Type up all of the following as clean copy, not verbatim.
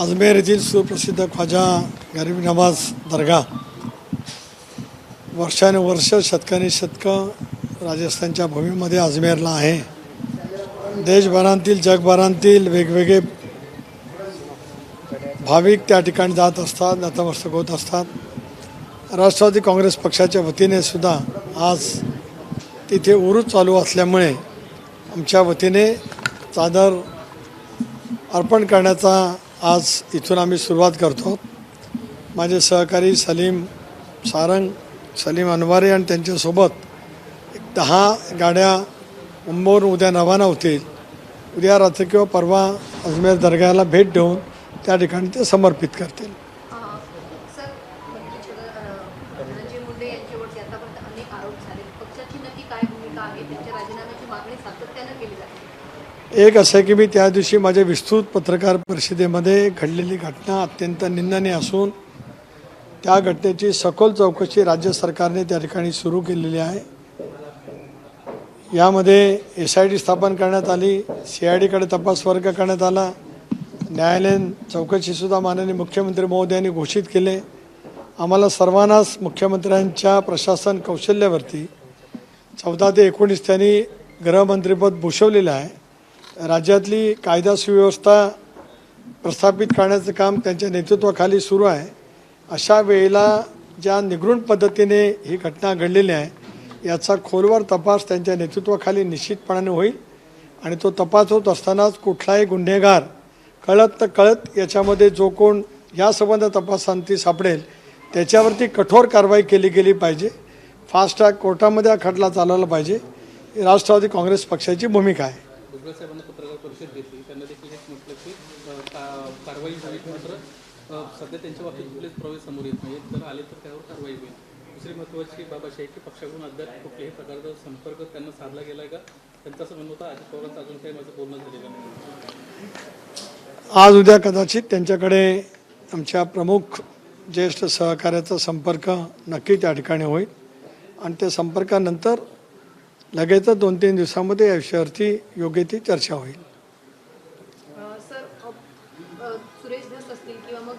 अजमेर येथील सुप्रसिद्ध ख्वाजा गरीब नवाज दर्गा वर्षानुवर्ष शतकानुशतकं राजस्थानच्या भूमीमध्ये अजमेरला आहे. देशभरातील जगभरातील वेगवेगळे भाविक त्या ठिकाणी जात असतात, नतमस्तक होत असतात. राष्ट्रवादी काँग्रेस पक्षाच्या वतीने सुद्धा आज तिथे उरूस चालू असल्यामुळे आमच्या वतीने चादर अर्पण करण्याचा आज इथून आम्ही सुरुवात करतो. माझे सहकारी सलीम सारंग, सलीम अनवारी आणि त्यांच्यासोबत 10 गाड्या मुंबईवरून उद्या रवाना होतील. उद्या रात्री किंवा परवा अजमेर दर्ग्याला भेट देऊन त्या ठिकाणी ते समर्पित करतील. एक असं आहे की मी त्या दिवशी माझ्या विस्तृत पत्रकार परिषदेमध्ये घडलेली घटना अत्यंत निंदनीय असून त्या घटनेची सखोल चौकशी राज्य सरकारने त्या ठिकाणी सुरू केलेली आहे. यामध्ये SIT स्थापन करण्यात आली, CIDकडे तपास वर्ग करण्यात आला, न्यायालयीन चौकशीसुद्धा माननीय मुख्यमंत्री महोदयांनी घोषित केले. आम्हाला सर्वांनाच मुख्यमंत्र्यांच्या प्रशासन कौशल्यावरती 14 ते 19 त्यांनी गृहमंत्रीपद भूषवलेलं आहे. राज्यातली कायदा सुव्यवस्था प्रस्थापित करण्याचं काम त्यांच्या नेतृत्वाखाली सुरू आहे. अशा वेळेला ज्या निगृण पद्धतीने ही घटना घडलेली आहे याचा खोलवर तपास त्यांच्या नेतृत्वाखाली निश्चितपणाने होईल आणि तो तपास होत असतानाच कुठलाही गुन्हेगार कळत याच्यामध्ये जो कोण या संबंध तपासांती सापडेल त्याच्यावरती कठोर कारवाई केली गेली पाहिजे. फास्ट ट्रॅक कोर्टामध्ये हा खटला चालवला पाहिजे. राष्ट्रवादी काँग्रेस पक्षाची भूमिका आहे. साहेबांना पत्रकार परिषद घेतली, त्यांना देखील हेच म्हटलं की कारवाई झाली, मात्र सध्या त्यांच्या बाबतीत कुठलेच प्रवेश समोर येत नाही. जर आले तर त्यावर कारवाई होईल. दुसरी महत्त्वाची बाब अशी आहे की पक्षाकडून अद्याप कुठल्याही प्रकारचा संपर्क त्यांना साधला गेला आहे का? त्यांचं असं म्हणणं होतं अजित पवारांचं अजून काही माझं बोलणं झालेलं नाही. आज उद्या कदाचित त्यांच्याकडे आमच्या प्रमुख ज्येष्ठ सहकार्याचा संपर्क नक्की त्या ठिकाणी होईल आणि त्या संपर्कानंतर लगेच 2-3 दिवसामध्ये या विषयावरती योग्य ती चर्चा होईल. सर, सुरेश धस असतील किंवा मग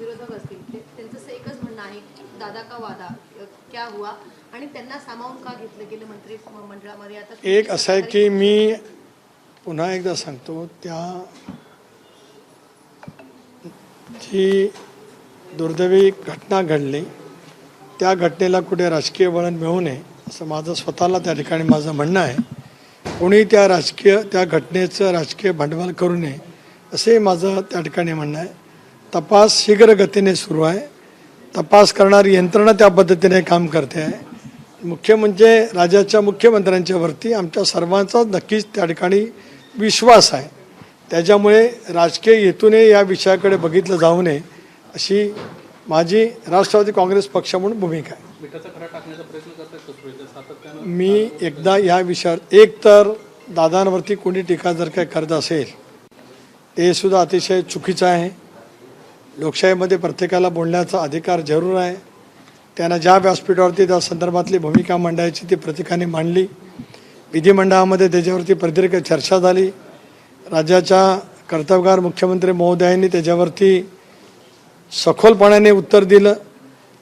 विरोधक असतील त्यांचं एकच म्हणणं आहे की दादा का वादा क्या हुआ आणि त्यांना सामावून का घेतलं गेलं मंत्रिमंडळामध्ये. आता एक असं आहे की मी पुन्हा एकदा सांगतो, त्या जी दुर्दैवी घटना घडली त्या घटनेला कुठे राजकीय वळण मिळू नये असं माझं स्वतःला त्या ठिकाणी माझं म्हणणं आहे. कोणी त्या घटनेचं राजकीय भांडवल करू नये असे माझं त्या ठिकाणी म्हणणं आहे. तपास शीघ्र गतीने सुरू आहे. तपास करणारी यंत्रणा त्या पद्धतीने काम करते आहे. मुख्य म्हणजे राज्याच्या मुख्यमंत्र्यांच्यावरती आमच्या सर्वांचाच नक्कीच त्या ठिकाणी विश्वास आहे. त्याच्यामुळे राजकीय हेतूने या विषयाकडे बघितलं जाऊ नये अशी माझी राष्ट्रवादी काँग्रेस पक्ष म्हणून भूमिका आहे. मी एकदा या विषयावर एक तर दादांवरती कोणी टीका जर काय करत असेल ते सुद्धा अतिशय चुकीचं आहे. लोकशाहीमध्ये प्रत्येकाला बोलण्याचा अधिकार जरूर आहे. त्यांना ज्या व्यासपीठावरती त्या संदर्भातली भूमिका मांडायची ती प्रत्येकाने मांडली. विधिमंडळामध्ये त्याच्यावरती प्रदीर्घ चर्चा झाली. राज्याच्या कर्तव्यगार मुख्यमंत्री महोदयांनी त्याच्यावरती सखोलपणाने उत्तर दिलं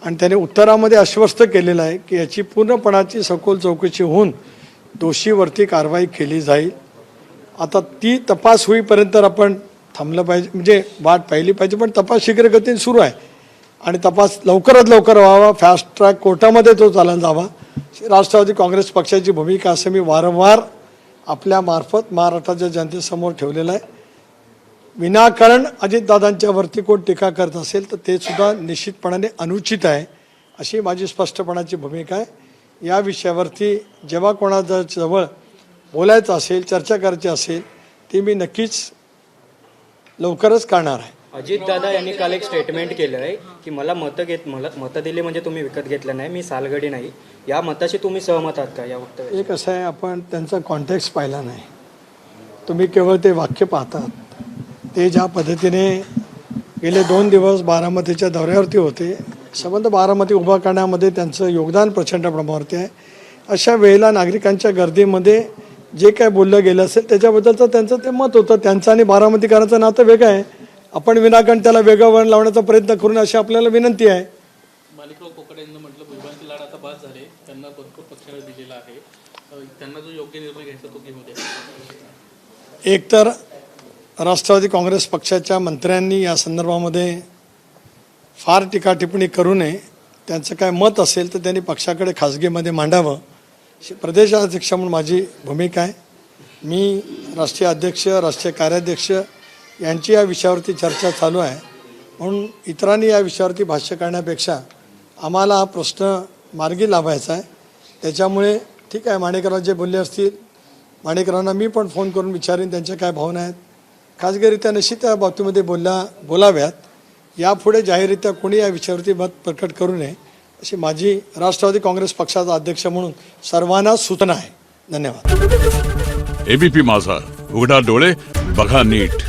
आणि त्याने उत्तरामध्ये आश्वस्त केलेलं आहे की याची पूर्णपणाची सखोल चौकशी होऊन दोषीवरती कारवाई केली जाईल. आता ती तपास होईपर्यंत आपण थांबलं पाहिजे, म्हणजे वाट पाहिली पाहिजे. पण तपास शीघ्रगतीने सुरू आहे आणि तपास लवकरात लवकर व्हावा. फास्ट ट्रॅक कोर्टामध्ये तो चालला जावा. राष्ट्रवादी काँग्रेस पक्षाची भूमिका असं मी वारंवार आपल्या मार्फत महाराष्ट्राच्या जनतेसमोर ठेवलेलं आहे. विनाकारण अजितदादांच्यावरती कोण टीका करत असेल तर ते सुद्धा निश्चितपणाने अनुचित आहे अशी माझी स्पष्टपणाची भूमिका आहे. या विषयावरती जेव्हा कोणाच्या जवळ बोलायचं असेल, चर्चा करायची असेल ती मी नक्कीच लवकरच करणार आहे. अजितदादा यांनी काल एक स्टेटमेंट केलं आहे की मला मतं दिली म्हणजे तुम्ही विकत घेतलं नाही, मी सालगडी नाही. या मताशी तुम्ही सहमत आहात का? या वक्तव्यात एक असं आहे, आपण त्यांचा कॉन्टेक्स्ट पाहिला नाही. तुम्ही केवळ ते वाक्य पाहतात. ते ज्या पद्धतीने गेले 2 दिवस बारामतीच्या दौऱ्यावरती होते, संबंध बारामती उभा करण्यामध्ये त्यांचं योगदान प्रचंड प्रमाणावरती आहे. अशा वेळेला नागरिकांच्या गर्दीमध्ये जे काय बोललं गेलं असेल त्याच्याबद्दलचं त्यांचं ते मत होतं. त्यांचं आणि बारामतीकरांचं नातं वेगळं आहे. आपण विनाकारण त्याला वेगळं वळण लावण्याचा प्रयत्न करून अशी आपल्याला विनंती आहे. माणिकराव कोकाटे यांनी म्हटलं भुजबळांची लाड आता बाद झाले, त्यांना भरपूर पक्षाला दिलेला आहे, त्यांना जो योग्य निर्णय घ्यायचा तो घेऊ द्या. एकतर राष्ट्रवादी काँग्रेस पक्षाच्या मंत्र्यांनी या संदर्भामध्ये फार टीका टिप्पणी करू नये. त्यांचं काय मत असेल तर त्यांनी पक्षाकडे खाजगीमध्ये मांडावं, अशी प्रदेशाध्यक्ष म्हणून माझी भूमिका आहे. मी राष्ट्रीय अध्यक्ष, राष्ट्रीय कार्याध्यक्ष यांची या विषयावरती चर्चा चालू आहे, म्हणून इतरांनी या विषयावरती भाष्य करण्यापेक्षा आम्हाला हा प्रश्न मार्गी लावायचा आहे. त्याच्यामुळे ठीक आहे, माणिकराव जे बोलले असतील, माणिकरावांना मी पण फोन करून विचारीन त्यांच्या काय भावना आहेत. खाजगीरित्या निश्चित त्या बाबतीमध्ये बोलाव्यात. यापुढे जाहीररित्या कोणी या विषयावरती मत प्रकट करू नये अशी माझी राष्ट्रवादी काँग्रेस पक्षाचा अध्यक्ष म्हणून सर्वांना सूचना आहे. धन्यवाद. एबीपी माझा, उघडा डोळे बघा नीट.